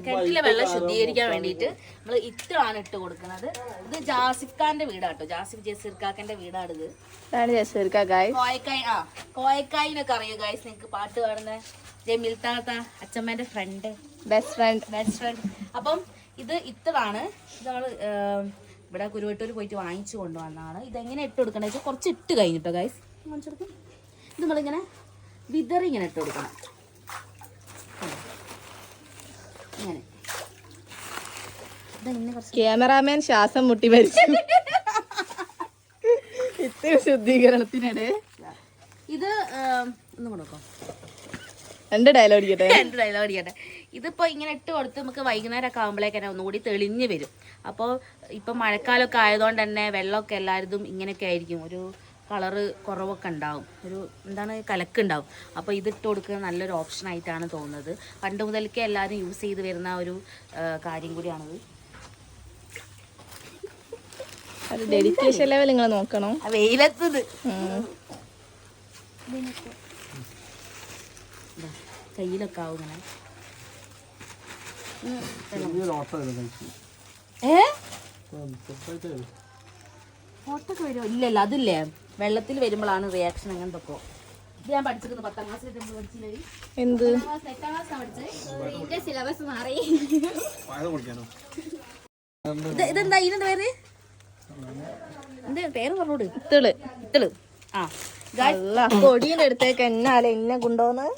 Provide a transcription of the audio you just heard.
കിണറ്റിലെ വെള്ളം ശുദ്ധീകരിക്കാൻ വേണ്ടിയിട്ട് നമ്മൾ ഇത്രയാണ് ഇട്ട് കൊടുക്കുന്നത്. ഇത് ജാസിഫ് ഖാന്റെ വീടാട്ടോ, ജാസിഫ് ജസീർക്കാക്കന്റെ വീടാണ് ഇത്. കോയക്കായിനൊക്കെ അറിയോ ഗൈസ് നിങ്ങൾക്ക്? പാട്ട് പാടുന്ന ജമീൽ താത്ത, അച്ഛമ്മേന്റെ ഫ്രണ്ട്, ബെസ്റ്റ് ഫ്രണ്ട്. അപ്പം ഇത് ഇത്രയാണ്. ഇത് നമ്മൾ ഇവിടെ കുരുവട്ടൂർ പോയിട്ട് വാങ്ങിച്ചു കൊണ്ടുവന്നതാണ്. ഇതെങ്ങനെ ഇട്ട് കൊടുക്കണമെന്ന് വെച്ചാൽ കുറച്ച് ഇട്ട് കഴിഞ്ഞിട്ടോ ഗൈസ് കാണിച്ചെടുക്കും. ഇത് നമ്മളിങ്ങനെ വിതറി ഇങ്ങനെ ഇട്ട് കൊടുക്കണം. ഇങ്ങനെ ക്യാമറാമാൻ ശ്വാസം മുട്ടി മരിച്ചു ഇത്ര ശുദ്ധീകരണത്തിനിടെ. ഇത് ഒന്നും കൊടുക്കോ, രണ്ട് ഡയലോഗ് അടിക്കട്ടെ. ഇതിപ്പോൾ ഇങ്ങനെ ഇട്ട് കൊടുത്ത് നമുക്ക് വൈകുന്നേരം ഒക്കെ ആകുമ്പോഴേക്ക് തന്നെ ഒന്നുകൂടി തെളിഞ്ഞ് വരും. അപ്പോൾ ഇപ്പം മഴക്കാലമൊക്കെ ആയതുകൊണ്ട് തന്നെ വെള്ളമൊക്കെ എല്ലാവരും ഇങ്ങനെയൊക്കെ ആയിരിക്കും, ഒരു കളറ് കുറവൊക്കെ ഉണ്ടാവും, ഒരു എന്താണ് കലക്കുണ്ടാവും. അപ്പോൾ ഇതിട്ട് കൊടുക്കുന്നത് നല്ലൊരു ഓപ്ഷനായിട്ടാണ് തോന്നുന്നത്. പണ്ട് മുതൽക്കേ എല്ലാവരും യൂസ് ചെയ്ത് വരുന്ന ഒരു കാര്യം കൂടിയാണത്. ഡെഡിക്കേഷൻ ലെവൽ നിങ്ങൾ നോക്കണം. വെയിലത്തത് കയ്യിലൊക്കെ ആവും ഇങ്ങനെ. ഓട്ടൊക്കെ വരുമോ? ഇല്ലല്ല, അതില്ലേ വെള്ളത്തിൽ വരുമ്പോഴാണ് റിയാക്ഷൻ അങ്ങനത്തെ. ഇത് ഞാൻ പഠിച്ചിരുന്നു 10ാം ക്ലാസ്സിൽ പഠിച്ചില്ലേ? എന്ത് 8ാം ക്ലാസ്സിലാണ് പഠിച്ചത്. സിലബസ് മാറി. ഇതെന്താ ഇതിന്റെ പേര്? എന്താ പേര് പറഞ്ഞോട്? ഇത്തിള്. ആ കൊടിയുടെ അടുത്തേക്ക് എന്നാലേ എന്നെ കൊണ്ടുപോകുന്നത്.